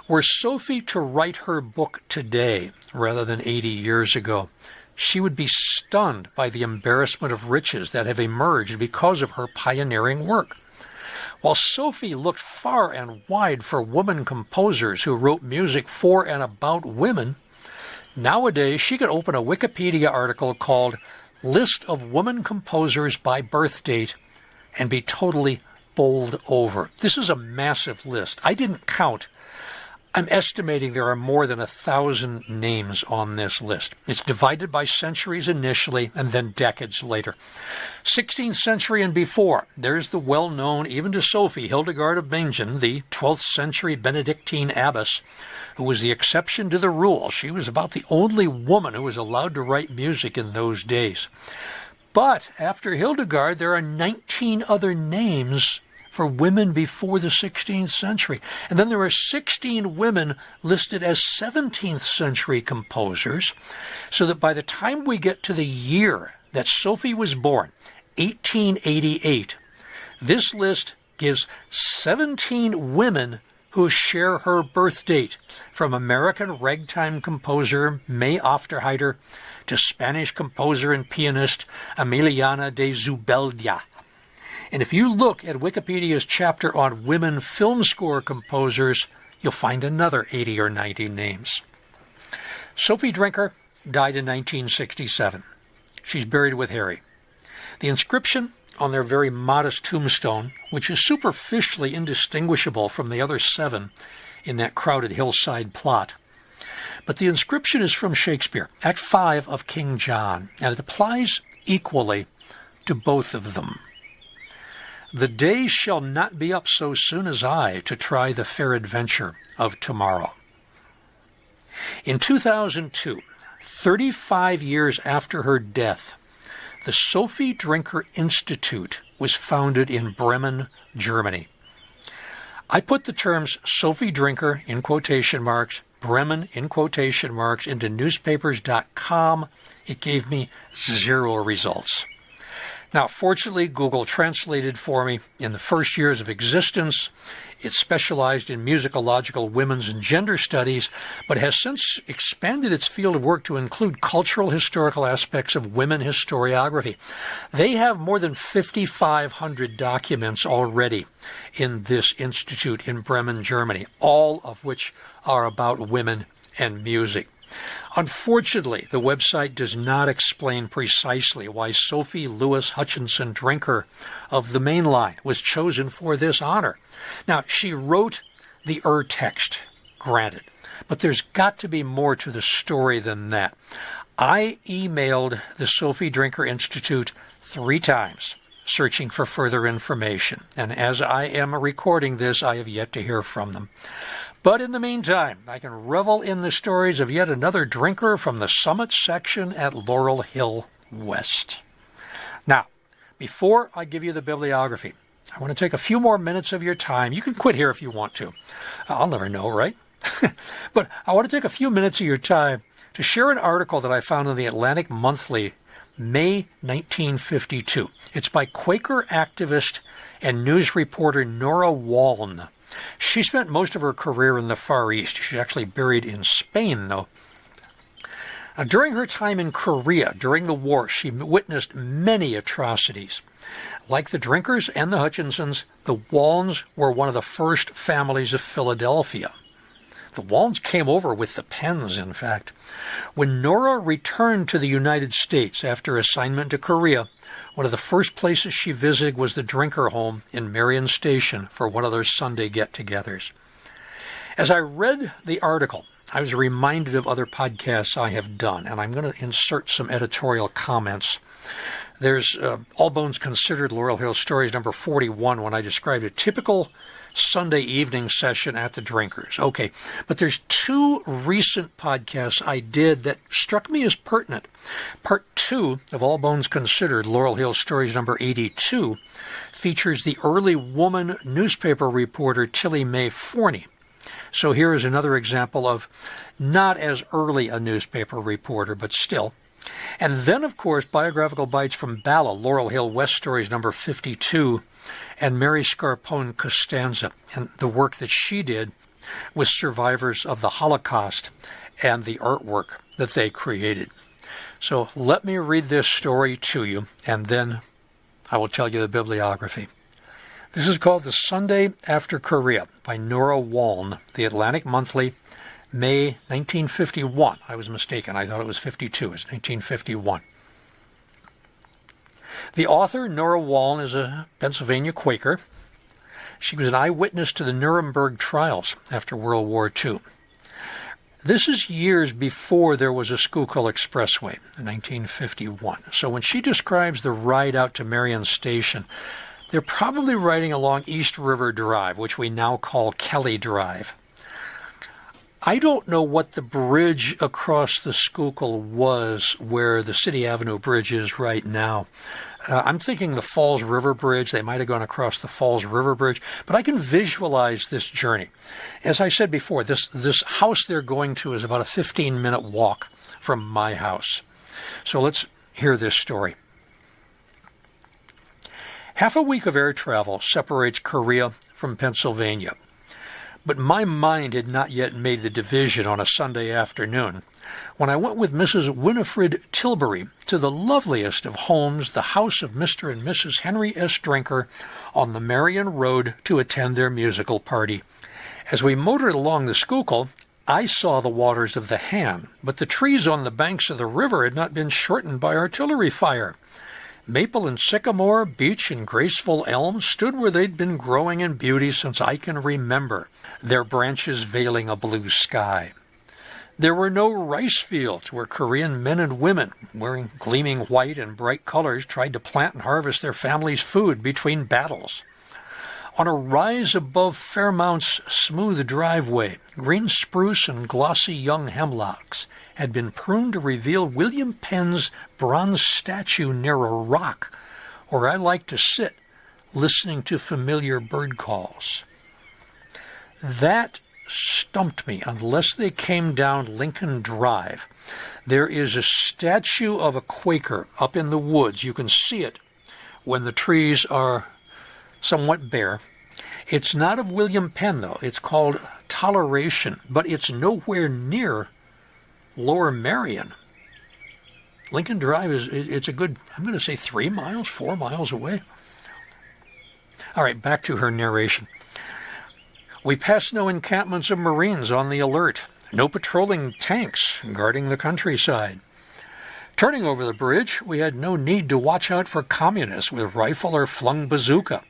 Were Sophie to write her book today rather than 80 years ago, she would be stunned by the embarrassment of riches that have emerged because of her pioneering work. While Sophie looked far and wide for woman composers who wrote music for and about women, nowadays she could open a Wikipedia article called "List of Woman Composers by Birth Date" and be totally bowled over. This is a massive list. I didn't count. I'm estimating there are more than 1,000 names on this list. It's divided by centuries initially and then decades later. 16th century and before, there's the well-known, even to Sophie, Hildegard of Bingen, the 12th century Benedictine abbess, who was the exception to the rule. She was about the only woman who was allowed to write music in those days. But after Hildegard, there are 19 other names for women before the 16th century. And then there are 16 women listed as 17th century composers, so that by the time we get to the year that Sophie was born, 1888, this list gives 17 women who share her birth date, from American ragtime composer May Afterheider to Spanish composer and pianist Emiliana de Zubeldia. And if you look at Wikipedia's chapter on women film score composers, you'll find another 80 or 90 names. Sophie Drinker died in 1967. She's buried with Harry. The inscription on their very modest tombstone, which is superficially indistinguishable from the other 7 in that crowded hillside plot. But the inscription is from Shakespeare, Act 5 of King John, and it applies equally to both of them. "The day shall not be up so soon as I to try the fair adventure of tomorrow." In 2002, 35 years after her death, the Sophie Drinker Institute was founded in Bremen, Germany. I put the terms Sophie Drinker in quotation marks, Bremen in quotation marks into newspapers.com. It gave me 0 results. Now, fortunately, Google translated for me in the first years of existence. It specialized in musicological women's and gender studies, but has since expanded its field of work to include cultural historical aspects of women historiography. They have more than 5,500 documents already in this institute in Bremen, Germany, all of which are about women and music. Unfortunately, the website does not explain precisely why Sophie Lewis Hutchinson Drinker of the main line was chosen for this honor. Now, she wrote the text, granted, but there's got to be more to the story than that. I emailed the Sophie Drinker Institute 3 times, searching for further information, and as I am recording this, I have yet to hear from them. But in the meantime, I can revel in the stories of yet another drinker from the Summit section at Laurel Hill West. Now, before I give you the bibliography, I want to take a few more minutes of your time. You can quit here if you want to. I'll never know, right? But I want to take a few minutes of your time to share an article that I found in the Atlantic Monthly, May 1952. It's by Quaker activist and news reporter Nora Waln. She spent most of her career in the Far East. She's actually buried in Spain, though. During her time in Korea, during the war, she witnessed many atrocities. Like the Drinkers and the Hutchinsons, the Walns were one of the first families of Philadelphia. The Walns came over with the Penns, in fact. When Nora returned to the United States after assignment to Korea, one of the first places she visited was the Drinker home in Marion Station for one of their Sunday get-togethers. As I read the article, I was reminded of other podcasts I have done, and I'm going to insert some editorial comments. There's All Bones Considered, Laurel Hill Stories, number 41, when I described a typical Sunday evening session at the Drinkers. Okay, but there's two recent podcasts I did that struck me as pertinent. Part 2 of All Bones Considered, Laurel Hill Stories, number 82, features the early woman newspaper reporter Tilly Mae Forney. So here is another example of not as early a newspaper reporter, but still. And then, of course, Biographical Bytes from Bala, Laurel Hill West Stories, number 52, and Mary Scarpone Costanza, and the work that she did with survivors of the Holocaust and the artwork that they created. So let me read this story to you, and then I will tell you the bibliography. This is called The Sunday After Korea by Nora Waln, The Atlantic Monthly, May 1951. I was mistaken. I thought it was 52. It's 1951. The author, Nora Waln, is a Pennsylvania Quaker. She was an eyewitness to the Nuremberg trials after World War II. This is years before there was a Schuylkill Expressway in 1951. So when she describes the ride out to Marion Station, they're probably riding along East River Drive, which we now call Kelly Drive. I don't know what the bridge across the Schuylkill was where the City Avenue Bridge is right now. I'm thinking the Falls River Bridge. They might have gone across the Falls River Bridge, but I can visualize this journey. As I said before, this house they're going to is about a 15-minute walk from my house. So let's hear this story. Half a week of air travel separates Korea from Pennsylvania. But my mind had not yet made the division on a Sunday afternoon when I went with Mrs. Winifred Tilbury to the loveliest of homes, the house of Mr. and Mrs. Henry S. Drinker on the Marion Road, to attend their musical party. As we motored along the Schuylkill, I saw the waters of the Han, but the trees on the banks of the river had not been shortened by artillery fire. Maple and sycamore, beech and graceful elm stood where they'd been growing in beauty since I can remember, their branches veiling a blue sky. There were no rice fields where Korean men and women, wearing gleaming white and bright colors, tried to plant and harvest their family's food between battles. On a rise above Fairmount's smooth driveway, green spruce and glossy young hemlocks had been pruned to reveal William Penn's bronze statue near a rock, where I liked to sit, listening to familiar bird calls. That stumped me unless they came down Lincoln Drive. There is a statue of a Quaker up in the woods. You can see it when the trees are somewhat bare. It's not of William Penn, though. It's called Toleration, but it's nowhere near Lower Marion. Lincoln Drive it's a good, I'm going to say 4 miles away. All right, back to her narration. We passed no encampments of Marines on the alert, no patrolling tanks guarding the countryside. Turning over the bridge, we had no need to watch out for communists with rifle or flung bazooka.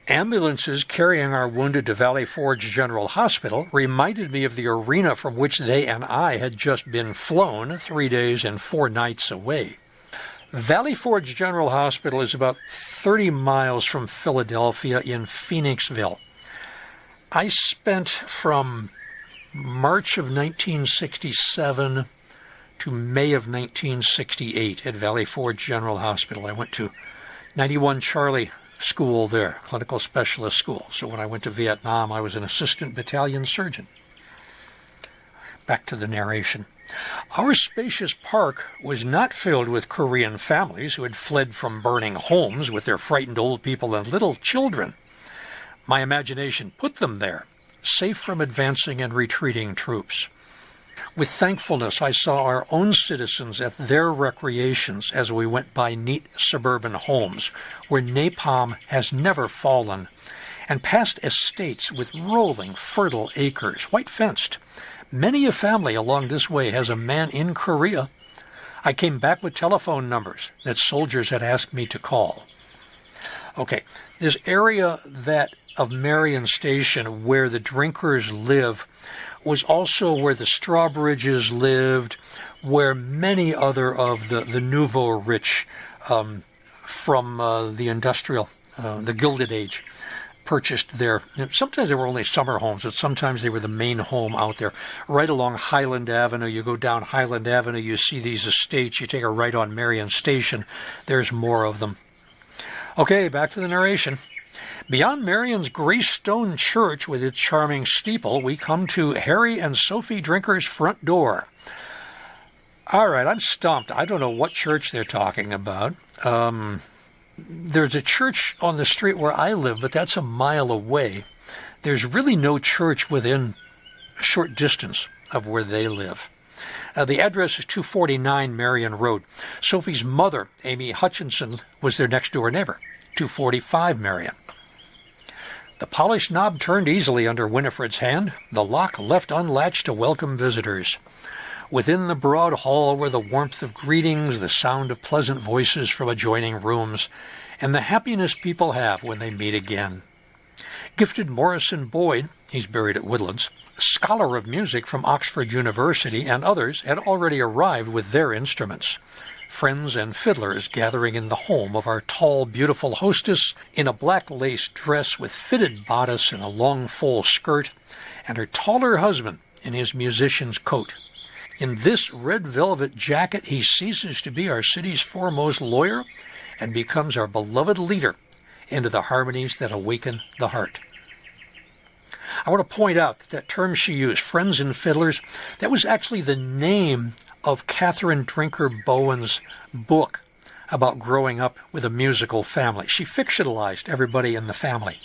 Ambulances carrying our wounded to Valley Forge General Hospital reminded me of the arena from which they and I had just been flown 3 days and 4 nights away. Valley Forge General Hospital is about 30 miles from Philadelphia in Phoenixville. I spent from March of 1967 to May of 1968 at Valley Forge General Hospital. I went to 91 Charlie School there, clinical specialist school. So when I went to Vietnam, I was an assistant battalion surgeon. Back to the narration. Our spacious park was not filled with Korean families who had fled from burning homes with their frightened old people and little children. My imagination put them there, safe from advancing and retreating troops. With thankfulness, I saw our own citizens at their recreations as we went by neat suburban homes where napalm has never fallen, and past estates with rolling, fertile acres, white-fenced. Many a family along this way has a man in Korea. I came back with telephone numbers that soldiers had asked me to call. Okay, this area of Marion Station where the drinkers live was also where the Strawbridges lived, where many other of the nouveau rich from the industrial, the Gilded Age, purchased there. Sometimes they were only summer homes, but sometimes they were the main home out there. Right along Highland Avenue, you go down Highland Avenue, you see these estates, you take a right on Marion Station, there's more of them. Okay, back to the narration. Beyond Marion's gray stone church with its charming steeple, we come to Harry and Sophie Drinker's front door. All right, I'm stumped. I don't know what church they're talking about. There's a church on the street where I live, but that's a mile away. There's really no church within a short distance of where they live. The address is 249 Marion Road. Sophie's mother, Amy Hutchinson, was their next-door neighbor, 245 Marion. The polished knob turned easily under Winifred's hand, the lock left unlatched to welcome visitors. Within the broad hall were the warmth of greetings, the sound of pleasant voices from adjoining rooms, and the happiness people have when they meet again. Gifted Morrison Boyd, he's buried at Woodlands, scholar of music from Oxford University, and others had already arrived with their instruments. Friends and fiddlers gathering in the home of our tall, beautiful hostess in a black lace dress with fitted bodice and a long, full skirt, and her taller husband in his musician's coat. In this red velvet jacket, he ceases to be our city's foremost lawyer and becomes our beloved leader into the harmonies that awaken the heart. I want to point out that term she used, friends and fiddlers, that was actually the name of Catherine Drinker Bowen's book about growing up with a musical family. She fictionalized everybody in the family,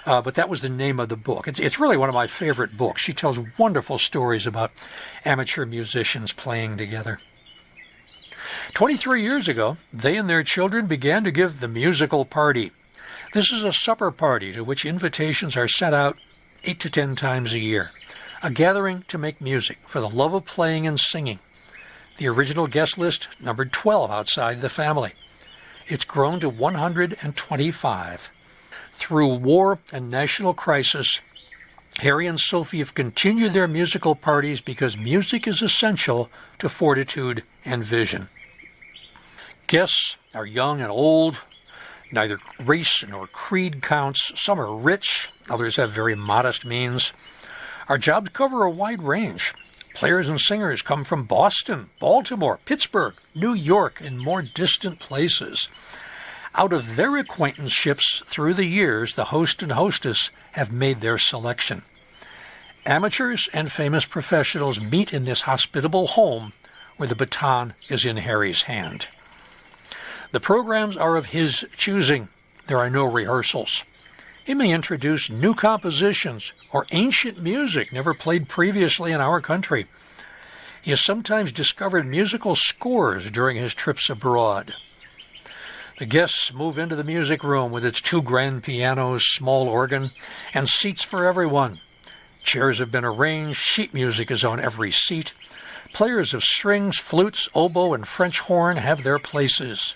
but that was the name of the book. It's really one of my favorite books. She tells wonderful stories about amateur musicians playing together. 23 years ago, they and their children began to give the musical party. This is a supper party to which invitations are sent out 8 to 10 times a year, a gathering to make music for the love of playing and singing. The original guest list numbered 12 outside the family. It's grown to 125. Through war and national crisis, Harry and Sophie have continued their musical parties because music is essential to fortitude and vision. Guests are young and old. Neither race nor creed counts. Some are rich, others have very modest means. Our jobs cover a wide range. Players and singers come from Boston, Baltimore, Pittsburgh, New York, and more distant places. Out of their acquaintanceships through the years, the host and hostess have made their selection. Amateurs and famous professionals meet in this hospitable home where the baton is in Harry's hand. The programs are of his choosing. There are no rehearsals. He may introduce new compositions or ancient music never played previously in our country. He has sometimes discovered musical scores during his trips abroad. The guests move into the music room with its 2 grand pianos, small organ, and seats for everyone. Chairs have been arranged, sheet music is on every seat. Players of strings, flutes, oboe, and French horn have their places.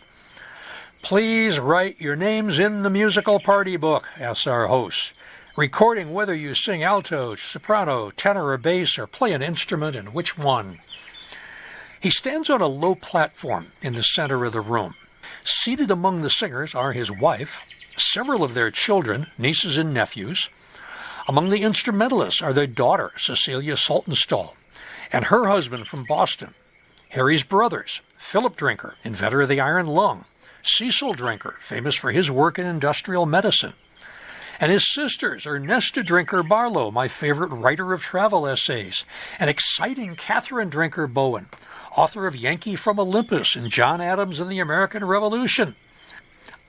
Please write your names in the musical party book, asks our host, recording whether you sing alto, soprano, tenor, or bass, or play an instrument and which one. He stands on a low platform in the center of the room. Seated among the singers are his wife, several of their children, nieces and nephews. Among the instrumentalists are their daughter, Cecilia Saltonstall, and her husband from Boston, Harry's brothers, Philip Drinker, inventor of the iron lung, Cecil Drinker, famous for his work in industrial medicine, and his sisters, Ernesta Drinker Barlow, my favorite writer of travel essays, and exciting Catherine Drinker Bowen, author of Yankee from Olympus and John Adams and the American Revolution.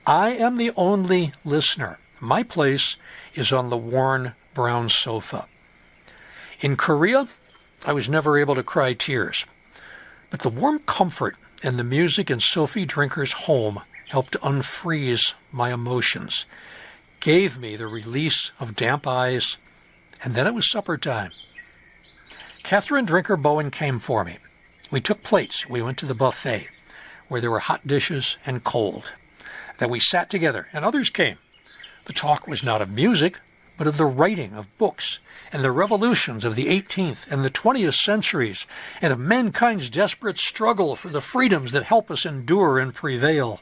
I am the only listener. My place is on the worn brown sofa. In Korea, I was never able to cry tears, but the warm comfort and the music in Sophie Drinker's home helped to unfreeze my emotions, gave me the release of damp eyes, and then it was supper time. Catherine Drinker Bowen came for me. We took plates. We went to the buffet, where there were hot dishes and cold. Then we sat together, and others came. The talk was not of music, but of the writing of books, and the revolutions of the 18th and the 20th centuries, and of mankind's desperate struggle for the freedoms that help us endure and prevail.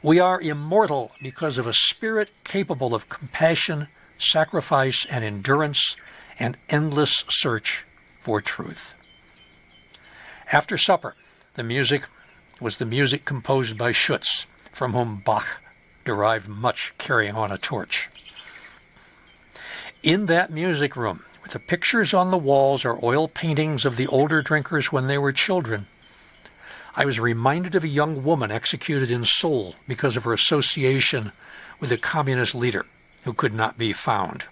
We are immortal because of a spirit capable of compassion, sacrifice, and endurance, and endless search for truth. After supper, the music was the music composed by Schutz, from whom Bach derived much carrying on a torch. In that music room, with the pictures on the walls are oil paintings of the older drinkers when they were children, I was reminded of a young woman executed in Seoul because of her association with a communist leader who could not be found.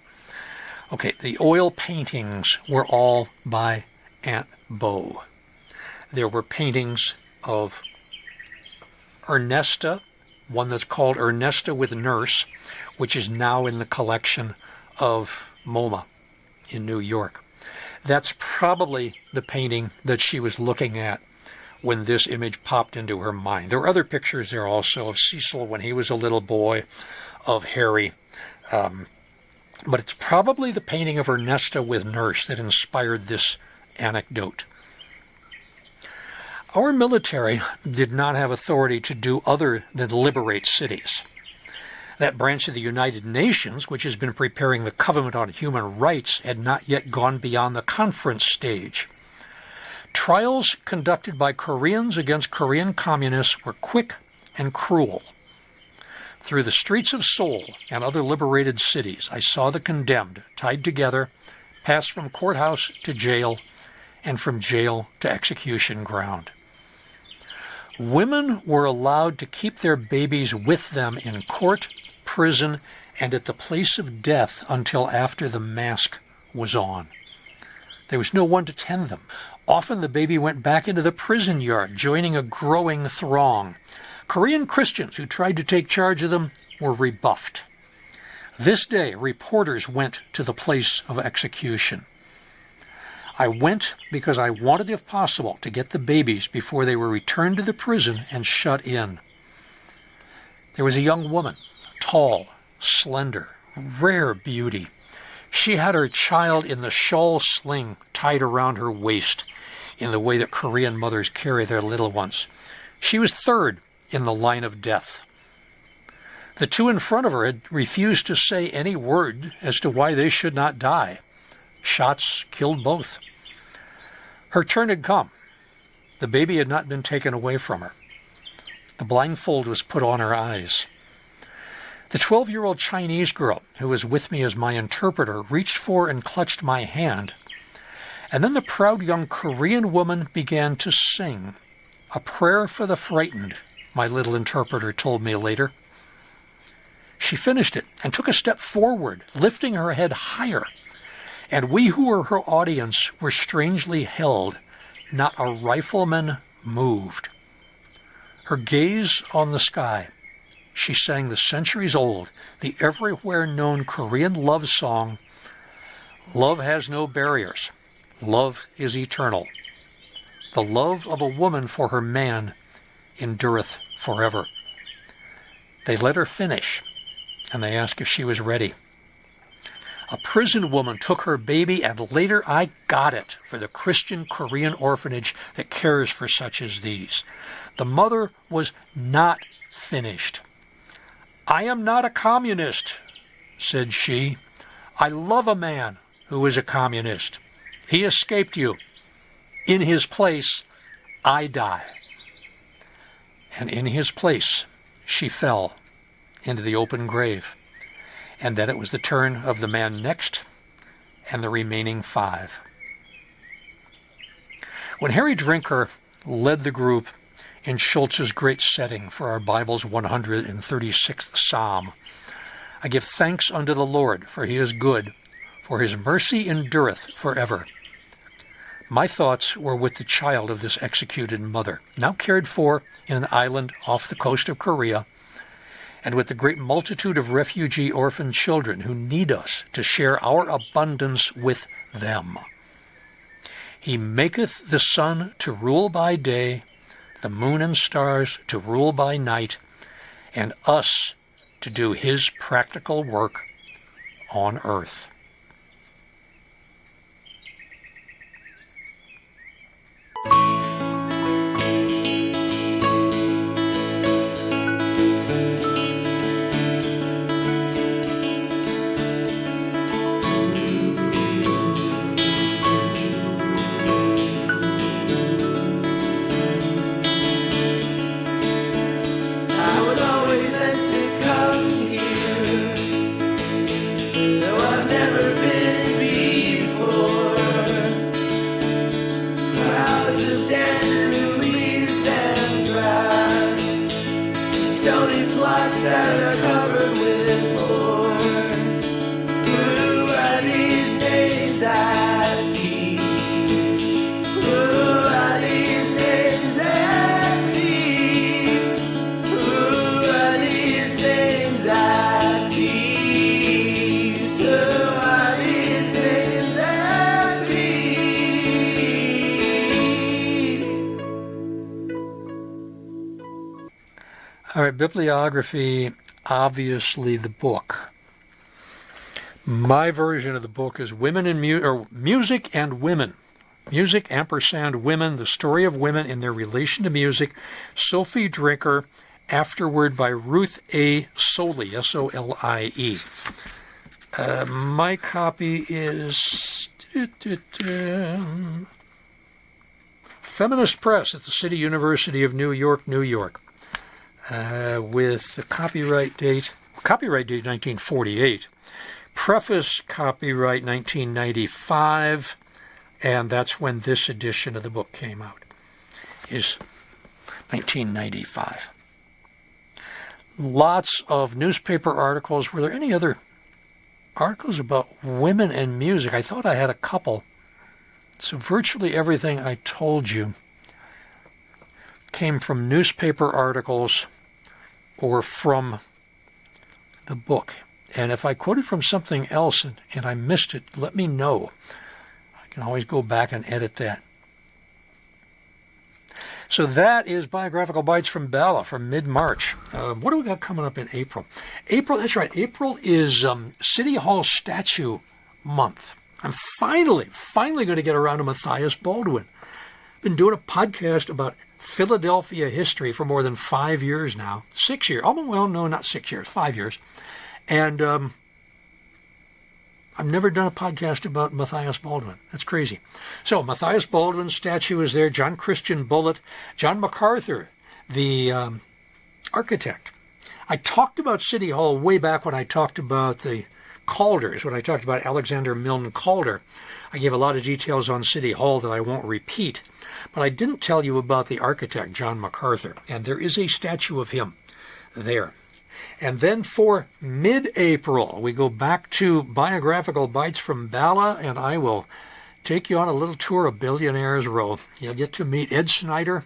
Okay, the oil paintings were all by Aunt Beau. There were paintings of Ernesta, one that's called Ernesta with Nurse, which is now in the collection of MoMA in New York. That's probably the painting that she was looking at when this image popped into her mind. There were other pictures there also of Cecil when he was a little boy, of Harry, but it's probably the painting of Ernesta with Nurse that inspired this anecdote. Our military did not have authority to do other than liberate cities. That branch of the United Nations, which has been preparing the Covenant on Human Rights, had not yet gone beyond the conference stage. Trials conducted by Koreans against Korean communists were quick and cruel. Through the streets of Seoul and other liberated cities, I saw the condemned tied together, pass from courthouse to jail, and from jail to execution ground. Women were allowed to keep their babies with them in court, prison, and at the place of death until after the mask was on. There was no one to tend them. Often the baby went back into the prison yard, joining a growing throng. Korean Christians who tried to take charge of them were rebuffed. This day, reporters went to the place of execution. I went because I wanted, if possible, to get the babies before they were returned to the prison and shut in. There was a young woman, tall, slender, rare beauty. She had her child in the shawl sling tied around her waist in the way that Korean mothers carry their little ones. She was third in the line of death. The two in front of her had refused to say any word as to why they should not die. Shots killed both. Her turn had come. The baby had not been taken away from her. The blindfold was put on her eyes. The 12-year-old Chinese girl who was with me as my interpreter reached for and clutched my hand. And then the proud young Korean woman began to sing, a prayer for the frightened, my little interpreter told me later. She finished it and took a step forward, lifting her head higher. And we who were her audience were strangely held. Not a rifleman moved. Her gaze on the sky, she sang the centuries-old, the everywhere-known Korean love song, "Love has no barriers. Love is eternal. The love of a woman for her man endureth forever." They let her finish, and they asked if she was ready. A prison woman took her baby, and later I got it for the Christian Korean orphanage that cares for such as these. The mother was not finished. "I am not a communist," said she. "I love a man who is a communist. He escaped you. In his place, I die." And in his place, she fell into the open grave. And then it was the turn of the man next and the remaining 5. When Harry Drinker led the group in Schultz's great setting for our Bible's 136th Psalm, I give thanks unto the Lord, for he is good, for his mercy endureth forever. My thoughts were with the child of this executed mother, now cared for in an island off the coast of Korea, and with the great multitude of refugee orphan children who need us to share our abundance with them. He maketh the sun to rule by day, the moon and stars to rule by night, and us to do his practical work on earth. That are covered with thorns, who are these days at peace? Who are these days at peace? Who are these days at peace? Who are these days at peace? All right, bibliography, obviously the book. My version of the book is Women in Music and Women. Music, ampersand, women, the story of women in their relation to music. Sophie Drinker, afterward by Ruth A. Solie, S-O-L-I-E. My copy is Feminist Press at the City University of New York, New York. With the copyright date 1948, preface copyright 1995, and that's when this edition of the book came out, is 1995. Lots of newspaper articles. Were there any other articles about women and music? I thought I had a couple. So virtually everything I told you came from newspaper articles or from the book. And if I quoted from something else and I missed it, let me know. I can always go back and edit that. So that is Biographical Bytes from Bala from mid-March. What do we got coming up in April? That's right. April is City Hall Statue Month. I'm finally going to get around to Matthias Baldwin. Been doing a podcast about Philadelphia history for more than 5 years now. 6 years. Oh, well, no, not 6 years. 5 years. And I've never done a podcast about Matthias Baldwin. That's crazy. So Matthias Baldwin's statue is there. John Christian Bullitt. John MacArthur, the architect. I talked about City Hall way back when I talked about the Calders, when I talked about Alexander Milne Calder. I gave a lot of details on City Hall that I won't repeat. But I didn't tell you about the architect, John MacArthur. And there is a statue of him there. And then for mid-April, we go back to Biographical Bytes from Bala, and I will take you on a little tour of Billionaires Row. You'll get to meet Ed Snyder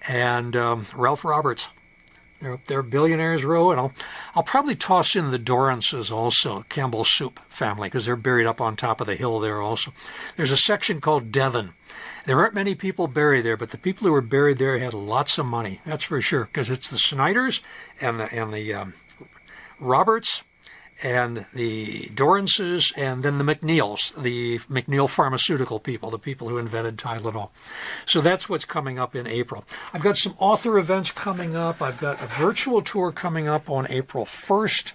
and Ralph Roberts. They're up there, Billionaires Row, and I'll probably toss in the Dorances also, Campbell Soup family, because they're buried up on top of the hill there also. There's a section called Devon. There aren't many people buried there, but the people who were buried there had lots of money, that's for sure, because it's the Snyders and the Roberts and the Dorances and then the McNeils, the McNeil pharmaceutical people, the people who invented Tylenol. So that's what's coming up in April. I've got some author events coming up. I've got a virtual tour coming up on April 1st.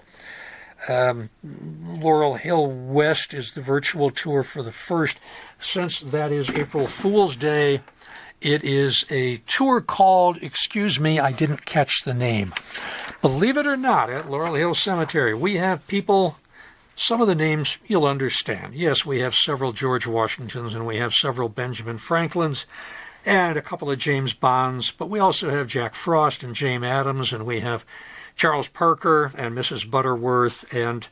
Laurel Hill West is the virtual tour for the 1st. Since that is April Fool's Day, it is a tour called, excuse me, I didn't catch the name. Believe it or not, at Laurel Hill Cemetery, we have people, some of the names you'll understand. Yes, we have several George Washingtons and we have several Benjamin Franklins and a couple of James Bonds, but we also have Jack Frost and James Adams, and we have Charles Parker and Mrs. Butterworth and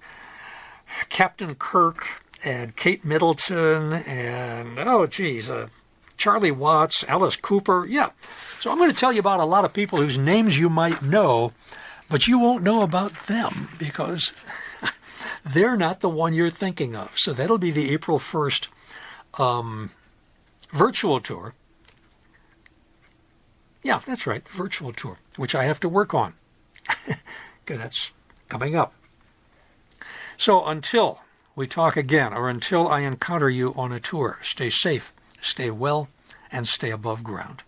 Captain Kirk and Kate Middleton and, Charlie Watts, Alice Cooper. Yeah. So I'm going to tell you about a lot of people whose names you might know, but you won't know about them because they're not the one you're thinking of. So that'll be the April 1st virtual tour. Yeah, that's right, the virtual tour, which I have to work on. Because that's coming up. So until we talk again, or until I encounter you on a tour, stay safe, stay well, and stay above ground.